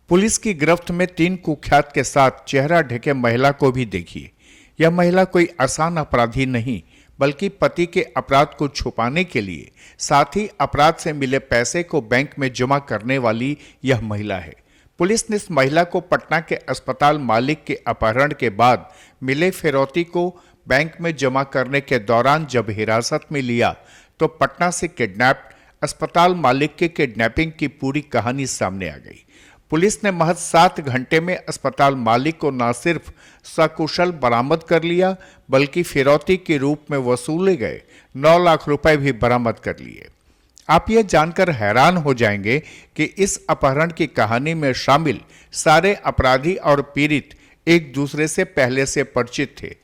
Police की गिरफ्त में 3 कुख्यात के साथ चेहरा ढके महिला को भी देखिए। यह महिला कोई आसान अपराधी नहीं, बल्कि पति के अपराध को छुपाने के लिए साथ ही अपराध से मिले पैसे को बैंक में जमा करने वाली यह महिला है। पुलिस ने इस महिला को पटना के अस्पताल मालिक के अपहरण के बाद मिले फिरौती को बैंक में जमा करने के दौरान जब हिरासत में लिया तो पटना से किडनैप्ड अस्पताल मालिक के किडनैपिंग की पूरी कहानी सामने आ गई। पुलिस ने महज 7 घंटे में अस्पताल मालिक को न सिर्फ सकुशल बरामद कर लिया, बल्कि फिरौती के रूप में वसूले गए 9 लाख रुपए भी बरामद कर लिए। आप यह जानकर हैरान हो जाएंगे कि इस अपहरण की कहानी में शामिल सारे अपराधी और पीड़ित एक दूसरे से पहले से परिचित थे,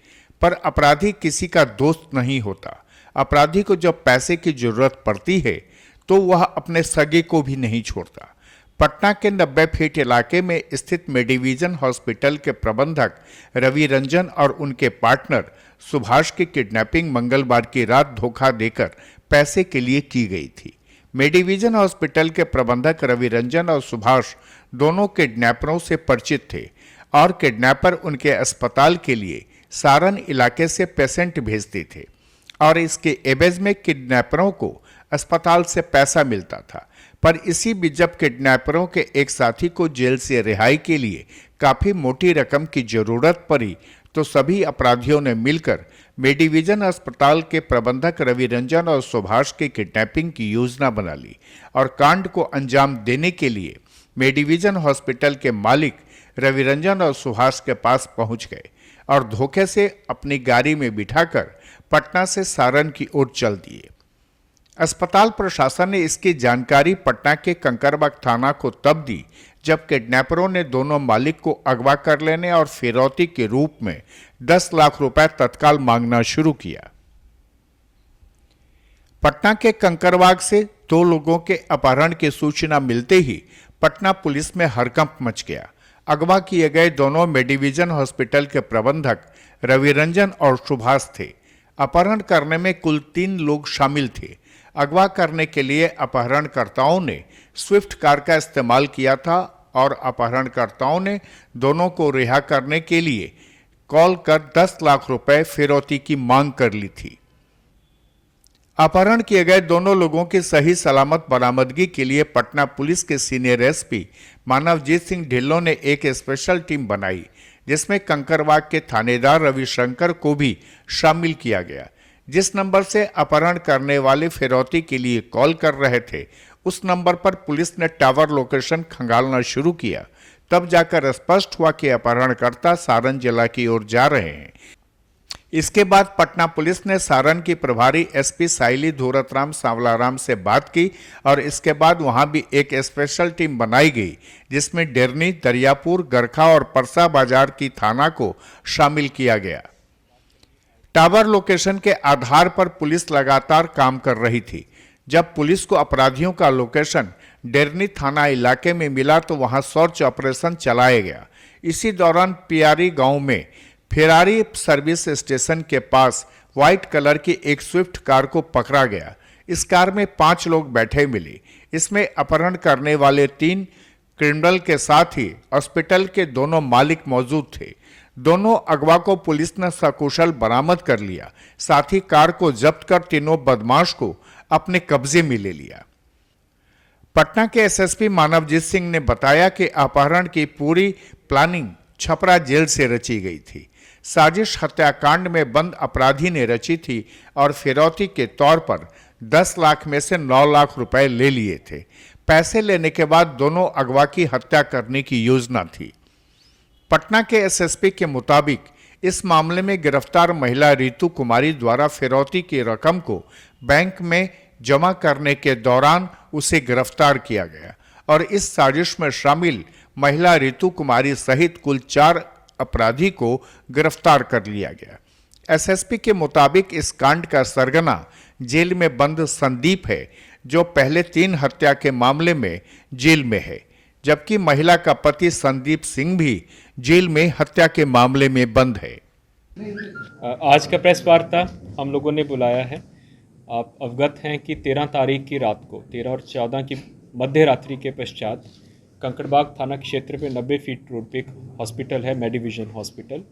पर अपराधी किसी का दोस्त नहीं होता। अपराधी को जब पैसे की जरूरत पड़ती है तो वह अपने सगे को भी नहीं छोड़ता। पटना के 90 फीट इलाके में स्थित मेडिविजन हॉस्पिटल के प्रबंधक रवि रंजन और उनके पार्टनर सुभाष की किडनैपिंग मंगलवार की रात धोखा देकर पैसे के लिए की गई थी। मेडिविजन हॉस्पिटल के प्रबंधक रवि रंजन और सुभाष दोनों किडनैपरों से परिचित थे और किडनैपर उनके अस्पताल के लिए सारण इलाके से पेशेंट भेजते थे और इसके एवज में किडनैपरों को अस्पताल से पैसा मिलता था। पर इसी बीच जब किडनैपरों के एक साथी को जेल से रिहाई के लिए काफी मोटी रकम की जरूरत पड़ी तो सभी अपराधियों ने मिलकर मेडिविजन अस्पताल के प्रबंधक रवि रंजन और सुभाष की किडनैपिंग की योजना बना ली और कांड को अंजाम देने के लिए मेडिविजन हॉस्पिटल के मालिक रवि रंजन और सुभाष के पास पहुंच गए और धोखे से अपनी गाड़ी में बिठाकर पटना से सारण की ओर चल दिए। अस्पताल प्रशासन ने इसकी जानकारी पटना के कंकड़बाग थाना को तब दी जब किडनैपरों ने दोनों मालिक को अगवा कर लेने और फिरौती के रूप में 10 लाख रुपए तत्काल मांगना शुरू किया। पटना के कंकड़बाग से 2 लोगों के अपहरण की सूचना मिलते ही पटना पुलिस में हड़कंप मच गया। अगवा किए गए दोनों मेडिविजन हॉस्पिटल के प्रबंधक रवि रंजन और सुभाष थे। अपहरण करने में कुल 3 लोग शामिल थे। अगवा करने के लिए अपहरणकर्ताओं ने स्विफ्ट कार का इस्तेमाल किया था और अपहरणकर्ताओं ने दोनों को रिहा करने के लिए कॉल कर 10 लाख रुपए फिरौती की मांग कर ली थी। अपहरण किए गए दोनों लोगों की सही सलामत बरामदगी के लिए पटना पुलिस के सीनियर एसपी मानवजीत सिंह ढिल्लों ने एक स्पेशल टीम बनाई, जिसमें कंकड़बाग के थानेदार रविशंकर को भी शामिल किया गया। जिस नंबर से अपहरण करने वाले फिरौती के लिए कॉल कर रहे थे, उस नंबर पर पुलिस ने टावर लोकेशन खंगालना शुरू किया। तब जाकर स्पष्ट हुआ कि अपहरणकर्ता सारण जिला की ओर जा रहे हैं। इसके बाद पटना पुलिस ने सारण की प्रभारी एसपी साइली धूरतराम सांवलाराम से बात की और इसके बाद वहां भी एक स्पेशल टीम बनाई गई, जिसमें डेरनी, दरियापुर, गरखा और परसा बाजार की थाना को शामिल किया गया। टावर लोकेशन के आधार पर पुलिस लगातार काम कर रही थी। जब पुलिस को अपराधियों का लोकेशन डेरनी थाना इलाके में मिला तो वहां सर्च ऑपरेशन चलाया गया। इसी दौरान पियारी गांव में फेरारी सर्विस स्टेशन के पास व्हाइट कलर की एक स्विफ्ट कार को पकड़ा गया। इस कार में 5 लोग बैठे मिले। इसमें अपहरण करने वाले 3 क्रिमिनल के साथ ही हॉस्पिटल के दोनों मालिक मौजूद थे। दोनों अगवा को पुलिस ने सकुशल बरामद कर लिया। साथ ही कार को जब्त कर तीनों बदमाश को अपने कब्जे में ले लिया। पटना के एसएसपी मानवजीत सिंह ने बताया कि अपहरण की पूरी प्लानिंग छपरा जेल से रची गई थी। साजिश हत्याकांड में बंद अपराधी ने रची थी और फिरौती के तौर पर 10 लाख में से 9 लाख रुपए ले लिए थे। पैसे लेने के बाद दोनों अगवा की हत्या करने की योजना थी। पटना के एसएसपी के मुताबिक इस मामले में गिरफ्तार महिला रितु कुमारी द्वारा फिरौती की रकम को बैंक में जमा करने के दौरान उसे गिरफ्तार किया गया और इस साजिश में शामिल महिला रितु कुमारी सहित कुल 4 अपराधी को गिरफ्तार कर लिया गया। एसएसपी के मुताबिक इस कांड का सरगना जेल में बंद संदीप है, जो पहले 3 हत्या के मामले में जेल में है, जबकि महिला का पति संदीप सिंह भी जेल में हत्या के मामले में बंद है। आज का प्रेस वार्ता हम लोगों ने बुलाया है। आप अवगत हैं कि 13 तारीख की रात को 13 और 14 की मध्य रात्रि के पश्चात कंकड़बाग थाना क्षेत्र में 90 फीट रोड पे एक हॉस्पिटल है, मेडिविजन हॉस्पिटल।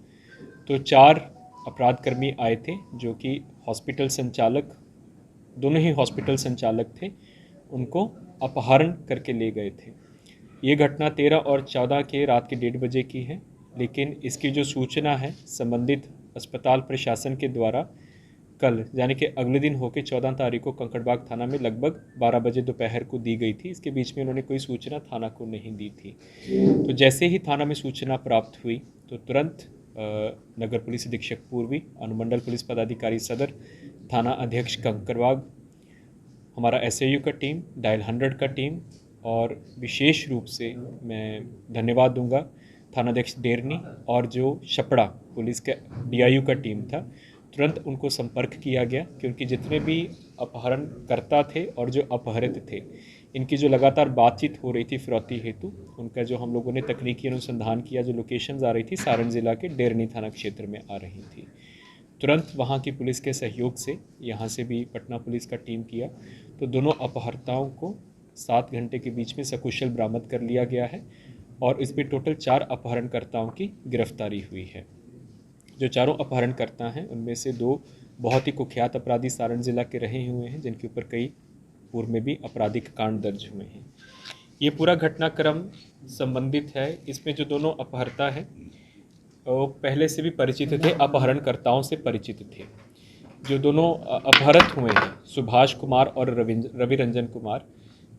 तो 4 अपराधकर्मी आए थे जो कि हॉस्पिटल संचालक, दोनों ही हॉस्पिटल संचालक थे, उनको अपहरण करके ले गए थे। ये घटना 13 और 14 के रात के 1:30 बजे की है, लेकिन इसकी जो सूचना है संबंधित अस्पताल प्रशासन के द्वारा कल यानी कि अगले दिन होकर 14 तारीख को कंकड़बाग थाना में लगभग 12 बजे दोपहर को दी गई थी। इसके बीच में उन्होंने कोई सूचना थाना को नहीं दी थी। तो जैसे ही थाना में सूचना प्राप्त हुई तो तुरंत नगर पुलिस अधीक्षक पूर्वी, अनुमंडल पुलिस पदाधिकारी सदर, थाना अध्यक्ष कंकड़बाग, हमारा एसआईयू का टीम, डायल 100 का टीम और विशेष रूप से मैं धन्यवाद दूंगा थानाध्यक्ष डेरनी और जो छपड़ा पुलिस के डीआईयू का टीम था, तुरंत उनको संपर्क किया गया क्योंकि जितने भी अपहरणकर्ता थे और जो अपहरित थे, इनकी जो लगातार बातचीत हो रही थी फिरौती हेतु, उनका जो हम लोगों ने तकनीकी अनुसंधान किया, जो लोकेशंस आ रही थी सारण जिला के डेरनी थाना क्षेत्र में आ रही थी। तुरंत वहाँ की पुलिस के सहयोग से, यहाँ से भी पटना पुलिस का टीम किया, तो दोनों अपहर्ताओं को 7 घंटे के बीच में सकुशल बरामद कर लिया गया है और इसमें टोटल 4 अपहरणकर्ताओं की गिरफ्तारी हुई है। जो चारों अपहरणकर्ता हैं उनमें से 2 बहुत ही कुख्यात अपराधी सारण जिला के रहे हुए हैं, जिनके ऊपर कई पूर्व में भी आपराधिक कांड दर्ज हुए हैं। ये पूरा घटनाक्रम संबंधित है, इसमें जो दोनों अपहर्ता हैं वो पहले से भी परिचित थे, अपहरणकर्ताओं से परिचित थे। जो दोनों अपहृत हुए हैं, सुभाष कुमार और रवि रंजन कुमार,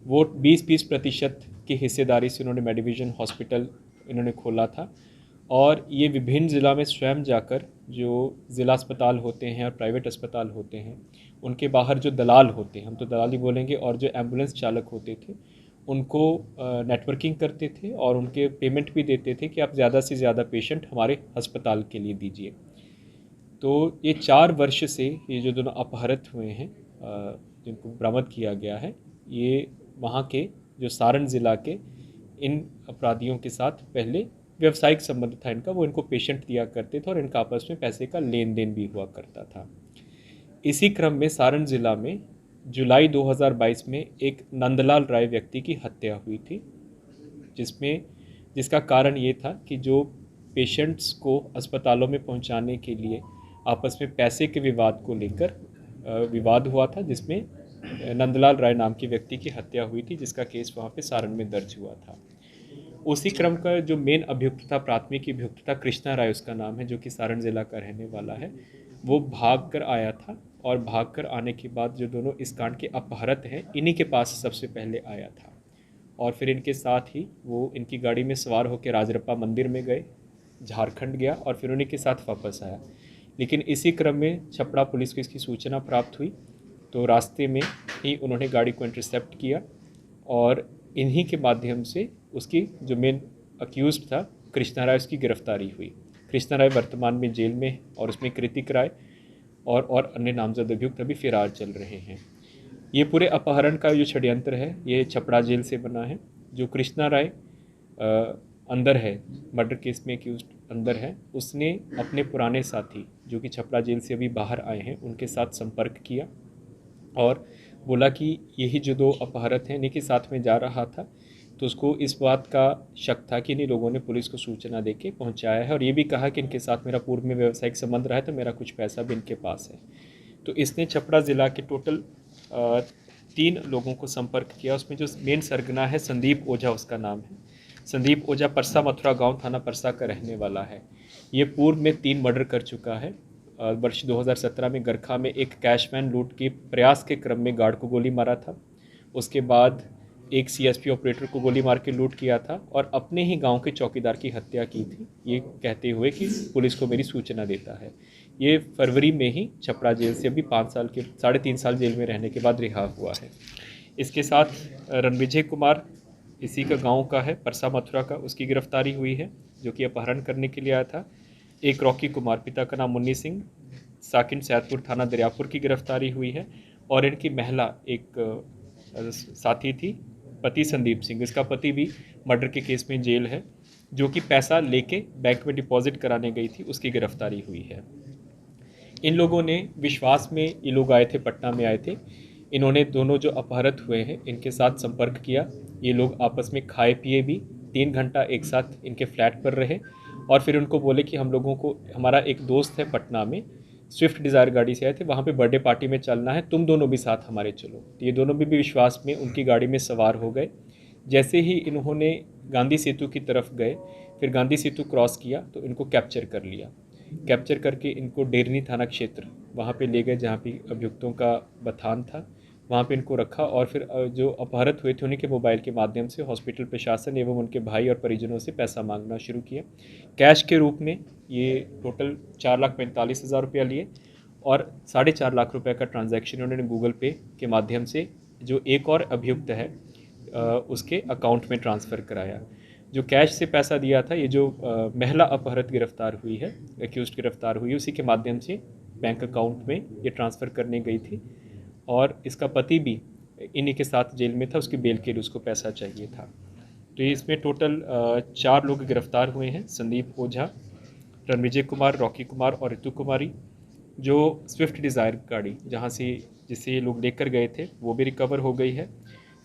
वो 20-20% की हिस्सेदारी से उन्होंने मेडिविजन हॉस्पिटल इन्होंने खोला था और ये विभिन्न ज़िला में स्वयं जाकर, जो ज़िला अस्पताल होते हैं और प्राइवेट अस्पताल होते हैं, उनके बाहर जो दलाल होते हैं, हम तो दलाल ही बोलेंगे, और जो एम्बुलेंस चालक होते थे, उनको नेटवर्किंग करते थे और उनके पेमेंट भी देते थे कि आप ज़्यादा से ज़्यादा पेशेंट हमारे अस्पताल के लिए दीजिए। तो ये 4 वर्ष से ये जो दोनों अपहृत हुए हैं, जिनको बरामद किया गया है, ये वहाँ के जो सारण ज़िला के इन अपराधियों के साथ पहले व्यवसायिक संबंध था इनका, वो इनको पेशेंट दिया करते थे और इनका आपस में पैसे का लेन देन भी हुआ करता था। इसी क्रम में सारण ज़िला में जुलाई 2022 में एक नंदलाल राय व्यक्ति की हत्या हुई थी, जिसका कारण ये था कि जो पेशेंट्स को अस्पतालों में पहुंचाने के लिए आपस में पैसे के विवाद को लेकर विवाद हुआ था, जिसमें नंदलाल राय नाम के व्यक्ति की हत्या हुई थी, जिसका केस वहाँ पे सारण में दर्ज हुआ था। उसी क्रम का जो मेन अभियुक्त था, प्राथमिक अभियुक्त था, कृष्णा राय उसका नाम है, जो कि सारण ज़िला का रहने वाला है, वो भाग कर आया था और भाग कर आने के बाद जो दोनों इस कांड के अपहृत हैं, इन्हीं के पास सबसे पहले आया था और फिर इनके साथ ही वो इनकी गाड़ी में सवार होकर राजरप्पा मंदिर में गए, झारखंड गया और फिर उन्हीं के साथ वापस आया। लेकिन इसी क्रम में छपरा पुलिस को इसकी सूचना प्राप्त हुई, तो रास्ते में ही उन्होंने गाड़ी को इंटरसेप्ट किया और इन्हीं के माध्यम से उसकी जो मेन अक्यूज़ था कृष्णा राय, उसकी गिरफ्तारी हुई। कृष्णा राय वर्तमान में जेल में और उसमें कृतिक राय और अन्य नामजद अभियुक्त अभी फरार चल रहे हैं। ये पूरे अपहरण का जो षड्यंत्र है, ये छपरा जेल से बना है। जो कृष्णा राय अंदर है, मर्डर केस में अक्यूज अंदर है, उसने अपने पुराने साथी जो कि छपरा जेल से अभी बाहर आए हैं, उनके साथ संपर्क किया और बोला कि यही जो 2 अपहृत हैं, इन्हीं के साथ में जा रहा था। तो उसको इस बात का शक था कि इन्हीं लोगों ने पुलिस को सूचना देके पहुंचाया है और ये भी कहा कि इनके साथ मेरा पूर्व में व्यावसायिक संबंध रहा है, तो मेरा कुछ पैसा भी इनके पास है। तो इसने छपरा ज़िला के टोटल 3 लोगों को संपर्क किया। उसमें जो मेन सरगना है संदीप ओझा, उसका नाम है। संदीप ओझा परसा मथुरा गांव, थाना परसा का रहने वाला है। ये पूर्व में 3 मर्डर कर चुका है। वर्ष 2017 में गरखा में एक कैशमैन लूट के प्रयास के क्रम में गार्ड को गोली मारा था। उसके बाद एक सीएसपी ऑपरेटर को गोली मार के लूट किया था और अपने ही गांव के चौकीदार की हत्या की थी, ये कहते हुए कि पुलिस को मेरी सूचना देता है। ये फरवरी में ही छपरा जेल से अभी 5 साल के 3.5 साल जेल में रहने के बाद रिहा हुआ है। इसके साथ रणविजय कुमार इसी का गांव का है, परसा मथुरा का, उसकी गिरफ्तारी हुई है, जो कि अपहरण करने के लिए आया था। एक रॉकी कुमार, पिता का नाम मुन्नी सिंह, साकिन सैदपुर थाना दरियापुर की गिरफ्तारी हुई है और इनकी महिला एक साथी थी, पति संदीप सिंह, इसका पति भी मर्डर के केस में जेल है, जो कि पैसा लेके बैंक में डिपॉजिट कराने गई थी, उसकी गिरफ्तारी हुई है। इन लोगों ने विश्वास में, ये लोग आए थे, पटना में आए थे, इन्होंने दोनों जो अपहृत हुए हैं इनके साथ संपर्क किया। ये लोग आपस में खाए पिए भी, 3 घंटा एक साथ इनके फ्लैट पर रहे और फिर उनको बोले कि हम लोगों को, हमारा एक दोस्त है पटना में, स्विफ्ट डिज़ायर गाड़ी से आए थे, वहाँ पे बर्थडे पार्टी में चलना है, तुम दोनों भी साथ हमारे चलो। तो ये दोनों भी विश्वास में उनकी गाड़ी में सवार हो गए। जैसे ही इन्होंने गांधी सेतु की तरफ गए, फिर गांधी सेतु क्रॉस किया तो इनको कैप्चर कर लिया। कैप्चर करके इनको डेरनी थाना क्षेत्र वहाँ पे ले गए, जहाँ पे अभियुक्तों का बथान था, वहाँ पे इनको रखा और फिर जो अपहृत हुए थे उन्हीं के मोबाइल के माध्यम से हॉस्पिटल प्रशासन एवं उनके भाई और परिजनों से पैसा मांगना शुरू किया। कैश के रूप में ये टोटल 4,45,000 रुपया लिए और 4.5 लाख रुपए का ट्रांजैक्शन उन्होंने गूगल पे के माध्यम से जो एक और अभियुक्त है उसके अकाउंट में ट्रांसफ़र कराया। जो कैश से पैसा दिया था, ये जो महिला अपहृत गिरफ्तार हुई है, एक्यूज्ड गिरफ्तार हुई, उसी के माध्यम से बैंक अकाउंट में ये ट्रांसफ़र करने गई थी और इसका पति भी इन्हीं के साथ जेल में था, उसकी बेल के लिए उसको पैसा चाहिए था। तो ये इसमें टोटल 4 लोग गिरफ्तार हुए हैं, संदीप ओझा, रणविजय कुमार, रॉकी कुमार और ऋतु कुमारी। जो स्विफ्ट डिज़ायर गाड़ी जहाँ से जिसे ये लोग लेकर गए थे वो भी रिकवर हो गई है।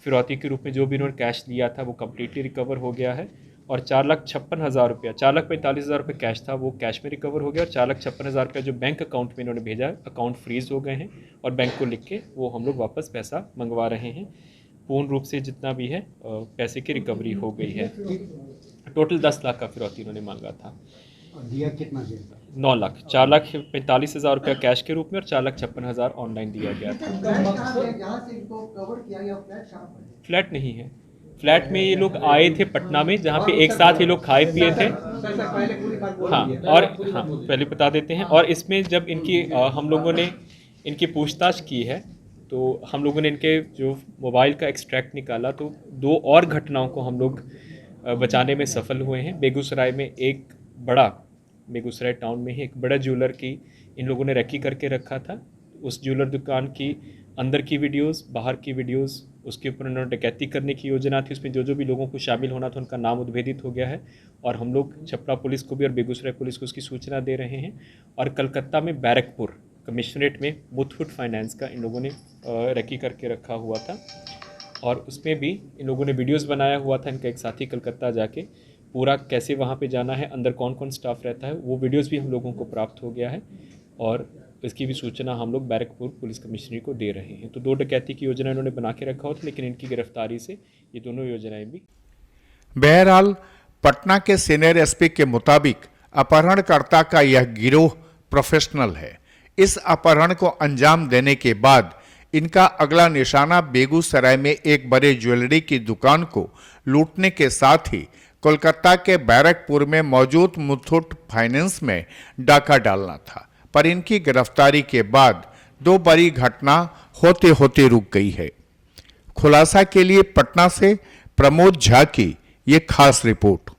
फिरौती के रूप में जो भी इन्होंने कैश लिया था वो कम्प्लीटली रिकवर हो गया है और 4,56,000 रुपया, 4,45,000 रुपये कैश था, वो कैश में रिकवर हो गया और 4,56,000 रुपया जो बैंक अकाउंट में इन्होंने भेजा, अकाउंट फ्रीज हो गए हैं और बैंक को लिख के वो हम लोग वापस पैसा मंगवा रहे हैं। पूर्ण रूप से जितना भी है पैसे की रिकवरी हो गई है। टोटल 10 लाख का फिरौती इन्होंने मांगा था। दिया कितना दिया? 9 लाख, 4,45,000 रुपया कैश के रूप में और 4,56,000 ऑनलाइन दिया गया था। फ्लैट नहीं है, फ्लैट में ये लोग आए थे पटना में, जहाँ पे एक साथ ये लोग खाए पिए थे। हाँ, और हाँ पहले बता देते हैं। और इसमें जब इनकी हम लोगों ने इनकी पूछताछ की है तो हम लोगों ने इनके जो मोबाइल का एक्सट्रैक्ट निकाला तो 2 और घटनाओं को हम लोग बचाने में सफल हुए हैं। बेगूसराय में बेगूसराय टाउन में ही एक बड़ा ज्वेलर की इन लोगों ने रेकी करके रखा था। उस ज्वेलर दुकान की अंदर की वीडियोस, बाहर की वीडियोस, उसके ऊपर उन्होंने डकैती करने की योजना थी। उसमें जो भी लोगों को शामिल होना था उनका नाम उद्भेदित हो गया है और हम लोग छपरा पुलिस को भी और बेगूसराय पुलिस को उसकी सूचना दे रहे हैं। और कलकत्ता में बैरकपुर कमिश्नरेट में मुथूट फाइनेंस का इन लोगों ने रेकी करके रखा हुआ था और उसमें भी इन लोगों ने वीडियोस बनाया हुआ था। इनका एक साथी कलकत्ता जाके पूरा कैसे वहाँ पे जाना है, अंदर कौन कौन स्टाफ रहता है, वो वीडियोस भी हम लोगों को प्राप्त हो गया है और इसकी भी सूचना हम लोग बैरकपुर पुलिस कमिश्नरी को दे रहे हैं। तो 2 डकैती की योजना इन्होंने बना के रखा हुआ था, लेकिन इनकी गिरफ्तारी से ये दोनों योजनाएं भी। बहरहाल पटना के सीनियर एसपी के मुताबिक अपहरणकर्ता का यह गिरोह प्रोफेशनल है। इस अपहरण को अंजाम देने के बाद इनका अगला निशाना बेगूसराय में एक बड़े ज्वेलरी की दुकान को लूटने के साथ ही कोलकाता के बैरकपुर में मौजूद मुथूट फाइनेंस में डाका डालना था। पर इनकी गिरफ्तारी के बाद 2 बड़ी घटना होते होते रुक गई है। खुलासा के लिए पटना से प्रमोद झा की ये खास रिपोर्ट।